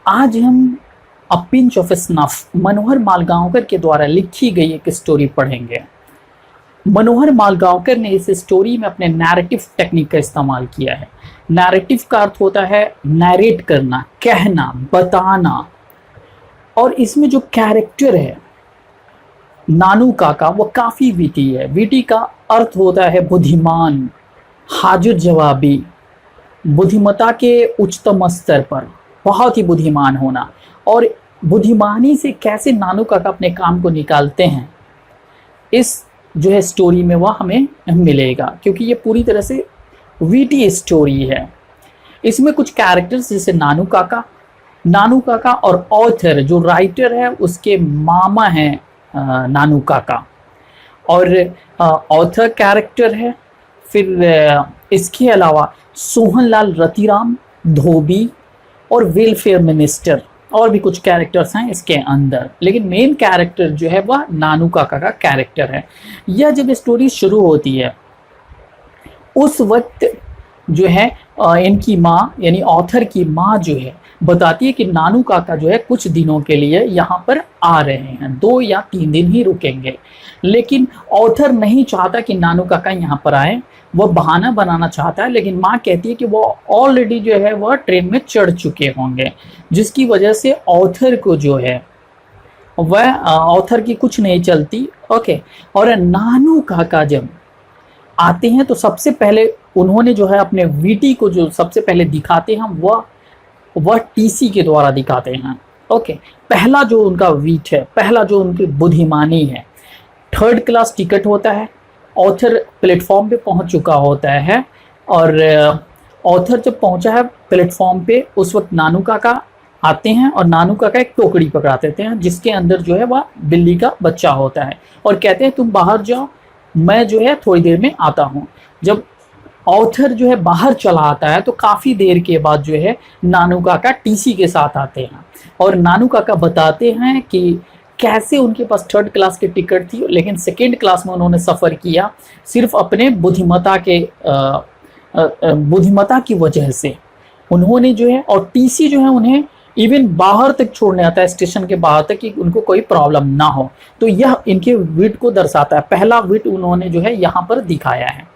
आज हम अ pinch of snuff मनोहर मालगांवकर के द्वारा लिखी गई एक स्टोरी पढ़ेंगे। मनोहर मालगांवकर ने इस स्टोरी में अपने नैरेटिव टेक्निक का इस्तेमाल किया है। नैरेटिव का अर्थ होता है नैरेट करना, कहना, बताना। और इसमें जो कैरेक्टर है नानू काका वो काफ़ी विटी है। विटी का अर्थ होता है बुद्धिमान, हाजिर जवाबी, बुद्धिमत्ता के उच्चतम स्तर पर बहुत ही बुद्धिमान होना। और बुद्धिमानी से कैसे नानू काका अपने काम को निकालते हैं, इस जो है स्टोरी में वह हमें मिलेगा, क्योंकि ये पूरी तरह से वीटी स्टोरी है। इसमें कुछ कैरेक्टर्स जैसे नानू काका और ऑथर जो राइटर है उसके मामा हैं नानू काका, और ऑथर कैरेक्टर है। फिर इसके अलावा सोहनलाल रतिराम, धोबी और वेलफेयर मिनिस्टर, और भी कुछ कैरेक्टर्स हैं इसके अंदर। लेकिन मेन कैरेक्टर जो है वह नानू काका का कैरेक्टर है। यह जब स्टोरी शुरू होती है उस वक्त जो है इनकी माँ यानी ऑथर की माँ जो है बताती है कि नानू काका जो है कुछ दिनों के लिए यहाँ पर आ रहे हैं, 2 या 3 दिन ही रुकेंगे। लेकिन ऑथर नहीं चाहता कि नानू काका यहाँ पर आए, वह बहाना बनाना चाहता है। लेकिन माँ कहती है कि वो ऑलरेडी जो है वह ट्रेन में चढ़ चुके होंगे, जिसकी वजह से ऑथर को जो है वह ऑथर की कुछ नहीं चलती। ओके। और नानू काका जब आते हैं तो सबसे पहले उन्होंने जो है अपने वीटी को जो सबसे पहले दिखाते हैं वह टीसी के द्वारा दिखाते हैं। ओके। पहला जो उनका वीट है, पहला जो उनकी बुद्धिमानी है, 3rd क्लास टिकट होता है। ऑथर प्लेटफॉर्म पे पहुंच चुका होता है, और ऑथर जब पहुंचा है प्लेटफॉर्म पे उस वक्त नानू काका आते हैं, और नानू काका एक टोकरी पकड़ा देते हैं जिसके अंदर जो है वह बिल्ली का बच्चा होता है, और कहते हैं तुम बाहर जाओ, मैं जो है थोड़ी देर में आता हूँ। जब ऑथर जो है बाहर चला आता है तो काफ़ी देर के बाद जो है नानू काका टीसी के साथ आते हैं, और नानू काका बताते हैं कि कैसे उनके पास 3rd क्लास की टिकट थी, लेकिन 2nd क्लास में उन्होंने सफ़र किया सिर्फ अपने बुद्धिमत्ता की वजह से। उन्होंने जो है, और टीसी जो है उन्हें इवन बाहर तक छोड़ने आता है, स्टेशन के बाहर तक, कि उनको कोई प्रॉब्लम ना हो। तो यह इनके विट को दर्शाता है। पहला विट उन्होंने जो है यहाँ पर दिखाया है।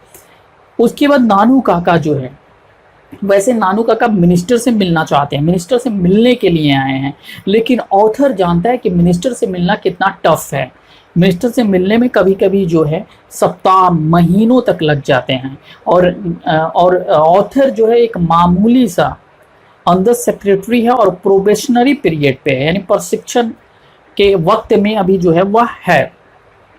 उसके बाद नानू काका जो है, वैसे नानू काका मिनिस्टर से मिलना चाहते हैं, मिनिस्टर से मिलने के लिए आए हैं, लेकिन ऑथर जानता है कि मिनिस्टर से मिलना कितना टफ है। मिनिस्टर से मिलने में कभी कभी जो है सप्ताह, महीनों तक लग जाते हैं। और ऑथर जो है एक मामूली सा अंडर सेक्रेटरी है और प्रोबेशनरी पीरियड पे है, यानी प्रशिक्षण के वक्त में अभी जो है वह है,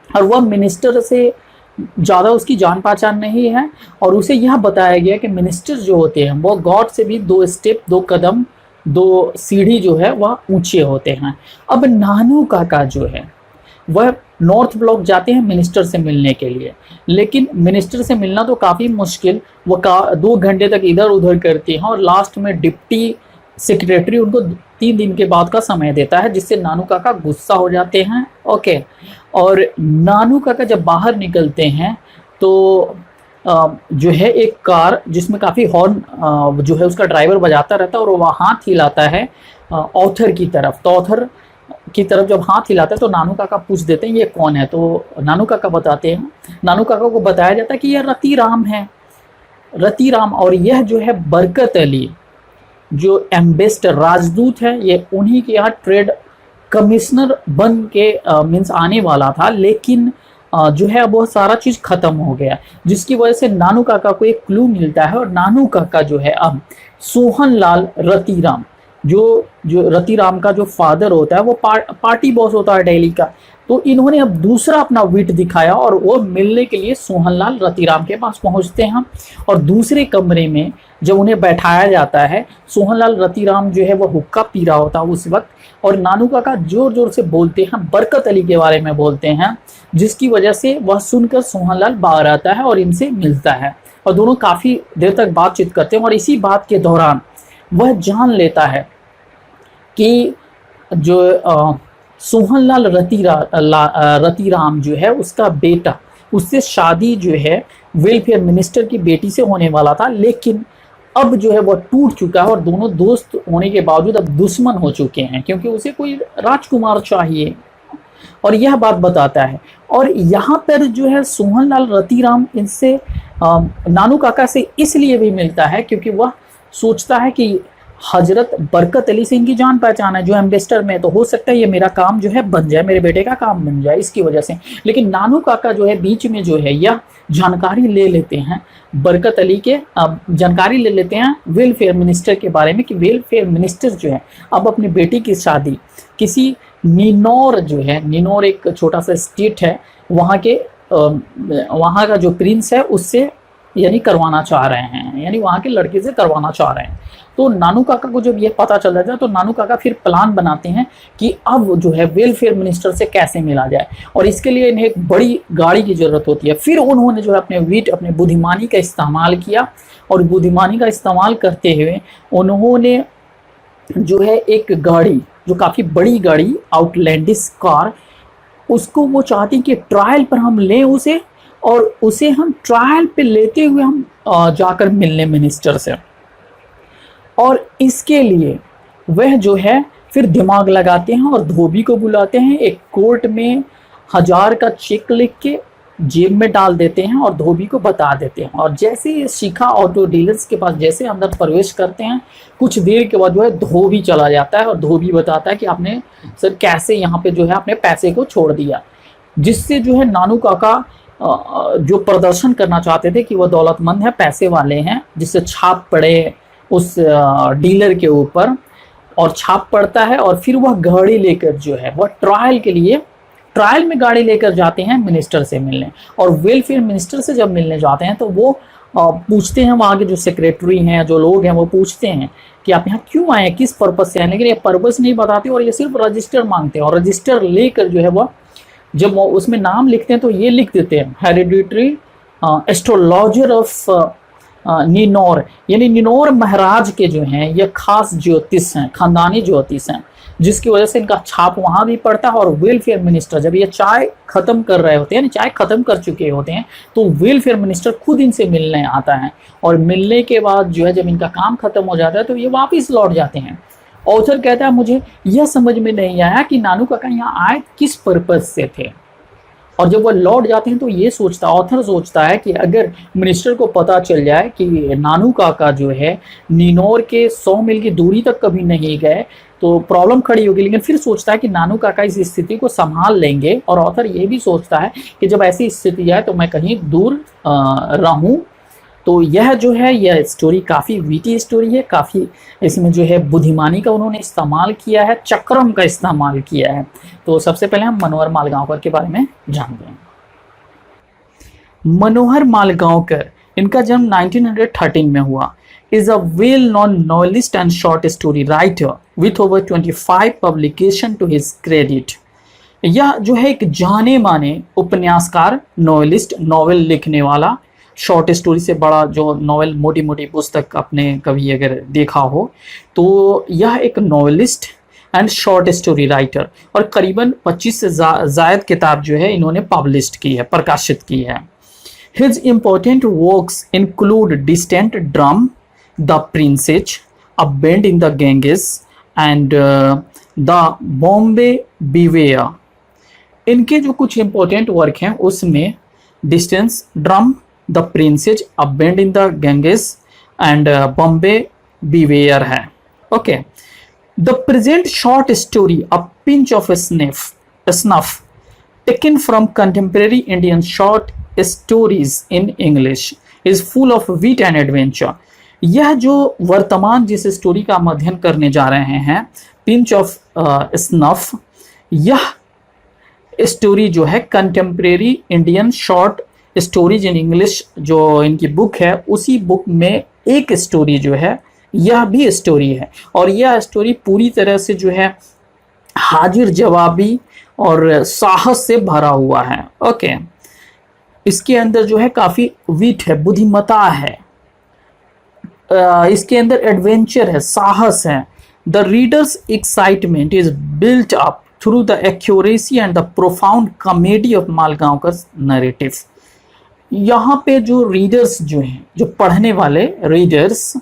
और वह मिनिस्टर से ज़्यादा उसकी जान पहचान नहीं है। और उसे यह बताया गया कि मिनिस्टर जो होते हैं वो गॉड से भी 2 स्टेप, 2 कदम, 2 सीढ़ी जो है वह ऊंचे होते हैं। अब नानू काका जो है वह नॉर्थ ब्लॉक जाते हैं मिनिस्टर से मिलने के लिए, लेकिन मिनिस्टर से मिलना तो काफ़ी मुश्किल, वो 2 घंटे तक इधर उधर करते हैं, और लास्ट में डिप्टी सेक्रेटरी उनको 3 दिन के बाद का समय देता है, जिससे नानू काका गुस्सा हो जाते हैं। ओके। और नानू काका जब बाहर निकलते हैं तो जो है एक कार जिसमें काफ़ी हॉर्न जो है उसका ड्राइवर बजाता रहता है, और वह हाथ हिलाता है ऑथर की तरफ। तो ऑथर की तरफ जब हाथ हिलाता है तो नानू काका पूछ देते हैं ये कौन है। तो नानू काका बताते हैं, नानू काका को बताया जाता है कि यह रतिराम है, रतिराम। और यह जो है बरकत अली जो एम्बेसडर, राजदूत है, ये उन्हीं के यहाँ ट्रेड कमिश्नर बन के मीन्स आने वाला था, लेकिन जो है बहुत सारा चीज़ ख़त्म हो गया, जिसकी वजह से नानू काका को एक क्लू मिलता है। और नानू काका जो है अब सोहनलाल रतिराम, जो रतिराम का जो फादर होता है वो पार्टी बॉस होता है दिल्ली का, तो इन्होंने अब दूसरा अपना विट दिखाया, और वो मिलने के लिए सोहनलाल रतिराम के पास पहुंचते हैं। और दूसरे कमरे में जब उन्हें बैठाया जाता है, सोहनलाल रतिराम जो है वो हुक्का पी रहा होता है उस वक्त, और नानू काका जोर जोर से बोलते हैं, बरकत अली के बारे में बोलते हैं, जिसकी वजह से वह सुनकर सोहनलाल बाहर आता है और इनसे मिलता है, और दोनों काफ़ी देर तक बातचीत करते हैं। और इसी बात के दौरान वह जान लेता है कि जो सोहनलाल रतिराम जो है उसका बेटा, उससे शादी जो है वेलफेयर मिनिस्टर की बेटी से होने वाला था, लेकिन अब जो है वो टूट चुका है और दोनों दोस्त होने के बावजूद अब दुश्मन हो चुके हैं, क्योंकि उसे कोई राजकुमार चाहिए और यह बात बताता है। और यहाँ पर जो है सोहनलाल रतिराम इनसे नानू काका से इसलिए भी मिलता है क्योंकि वह सोचता है कि हजरत बरकत अली से इनकी जान पहचान है जो एम्बेसडर में, तो हो सकता है ये मेरा काम जो है बन जाए, मेरे बेटे का काम बन जाए इसकी वजह से। लेकिन नानू काका जो है बीच में जो है यह जानकारी ले लेते हैं बरकत अली के, जानकारी ले लेते हैं वेलफेयर मिनिस्टर के बारे में कि वेलफेयर मिनिस्टर जो है अब अपनी बेटी की शादी किसी निनौर जो है, निनौर एक छोटा सा स्टेट है, वहाँ के वहाँ का जो प्रिंस है उससे यानी करवाना चाह रहे हैं, यानी वहाँ के लड़के से करवाना चाह रहे हैं। तो नानू काका को जब ये पता चल जाता है तो नानू काका फिर प्लान बनाते हैं कि अब जो है वेलफेयर मिनिस्टर से कैसे मिला जाए, और इसके लिए इन्हें एक बड़ी गाड़ी की जरूरत होती है। फिर उन्होंने जो है अपने विट, अपने बुद्धिमानी का इस्तेमाल किया, और बुद्धिमानी का इस्तेमाल करते हुए उन्होंने जो है एक गाड़ी, जो काफ़ी बड़ी गाड़ी, आउटलैंडिश कार, उसको वो चाहती कि ट्रायल पर हम लें उसे, और उसे हम ट्रायल पे लेते हुए हम जाकर मिलने मिनिस्टर से। और इसके लिए वह जो है फिर दिमाग लगाते हैं और धोबी को बुलाते हैं, एक कोर्ट में 1000 का चेक लिख के जेब में डाल देते हैं और धोबी को बता देते हैं। और जैसे ये शिखा ऑटो डीलर्स के पास जैसे अंदर प्रवेश करते हैं, कुछ देर के बाद जो है धोबी चला जाता है और धोबी बताता है कि आपने सर कैसे यहाँ पे जो है अपने पैसे को छोड़ दिया, जिससे जो है नानू काका जो प्रदर्शन करना चाहते थे कि वह दौलतमंद है, पैसे वाले हैं, जिससे छाप पड़े उस डीलर के ऊपर, और छाप पड़ता है। और फिर वह गाड़ी लेकर जो है वह ट्रायल में गाड़ी लेकर जाते हैं मिनिस्टर से मिलने। और वेलफेयर मिनिस्टर से जब मिलने जाते हैं तो वो पूछते हैं, वहाँ के जो सेक्रेटरी हैं, जो लोग हैं, वो पूछते हैं कि आप यहाँ क्यों आए हैं, किस पर्पज़ से आए, लेकिन ये पर्पज़ नहीं बताते और ये सिर्फ रजिस्टर मांगते हैं। और रजिस्टर लेकर जो है वह जब उसमें नाम लिखते हैं तो ये लिख देते हैं हेरिडिटरी एस्ट्रोलॉजर ऑफ निनौर, यानी निनौर महाराज के जो हैं ये खास ज्योतिष हैं, खानदानी ज्योतिष हैं, जिसकी वजह से इनका छाप वहाँ भी पड़ता है। और वेलफेयर मिनिस्टर जब ये चाय खत्म कर रहे होते हैं, चाय खत्म कर चुके होते हैं, तो वेलफेयर मिनिस्टर खुद इनसे मिलने आता है, और मिलने के बाद जो है जब इनका काम खत्म हो जाता है तो ये वापस लौट जाते हैं। ऑथर कहता है मुझे यह समझ में नहीं आया कि नानू काका यहाँ आए किस पर्पज से थे। और जब वो लौट जाते हैं तो ये ऑथर सोचता है कि अगर मिनिस्टर को पता चल जाए कि नानू काका जो है निनौर के 100 मील की दूरी तक कभी नहीं गए तो प्रॉब्लम खड़ी होगी। लेकिन फिर सोचता है कि नानू काका इस स्थिति को संभाल लेंगे, और ऑथर ये भी सोचता है कि जब ऐसी स्थिति आए तो मैं कहीं दूर रहूं। तो यह जो है यह स्टोरी काफ़ी वीटी स्टोरी है, काफ़ी इसमें जो है बुद्धिमानी का उन्होंने इस्तेमाल किया है, चक्रम का इस्तेमाल किया है। तो सबसे पहले हम मनोहर मालगांवकर के बारे में जानते हैं। मनोहर मालगांवकर, इनका जन्म 1913 में हुआ, is a well known novelist and short story writer with over 25 publication to his credit. यह जो है एक जाने माने उपन्यासकार, नॉवेलिस्ट, नॉवेल लिखने वाला, शॉर्ट स्टोरी से बड़ा जो नॉवेल, मोटी मोटी पुस्तक आपने कभी अगर देखा हो तो यह एक novelist and short story writer, और करीबन 25 से ज़ायद किताब जो है इन्होंने पब्लिश की है, प्रकाशित की है। His important works include distant drum, the princes, a bend in the Ganges and the Bombay beware. इनके जो कुछ इंपॉर्टेंट वर्क हैं उसमें distance drum, the princes, a bend in the Ganges and Bombay beware है। Okay, the present short story a pinch of snuff taken from contemporary Indian short stories in English is full of wit and adventure. यह जो वर्तमान जिस story का हम अध्ययन करने जा रहे हैं, पिंच ऑफ स्नफ, यह स्टोरी जो है contemporary Indian short stories in English जो इनकी बुक है, उसी बुक में एक स्टोरी जो है यह भी स्टोरी है, और यह स्टोरी पूरी तरह से जो है हाजिर जवाबी और साहस से भरा हुआ है। ओके, इसके अंदर जो है काफ़ी विट है, बुद्धिमता है, इसके अंदर एडवेंचर है, साहस है। The readers excitement is built up through the accuracy and the profound comedy of Malgaonkar narrative. यहाँ पे जो रीडर्स जो हैं, जो पढ़ने वाले रीडर्स,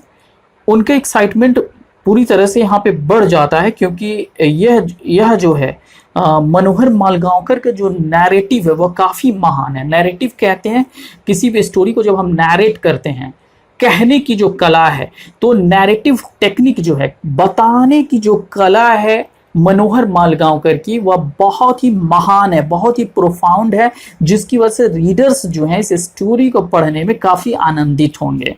उनका एक्साइटमेंट पूरी तरह से यहाँ पे बढ़ जाता है, क्योंकि यह जो है मनोहर मालगांवकर का जो नैरेटिव है वह काफी महान है। नैरेटिव कहते हैं किसी भी स्टोरी को जब हम नैरेट करते हैं, कहने की जो कला है, तो नैरेटिव टेक्निक जो है, बताने की जो कला है मनोहर मालगांवकर की, वह बहुत ही महान है, बहुत ही प्रोफाउंड है, जिसकी वजह से रीडर्स जो हैं इस स्टोरी को पढ़ने में काफी आनंदित होंगे।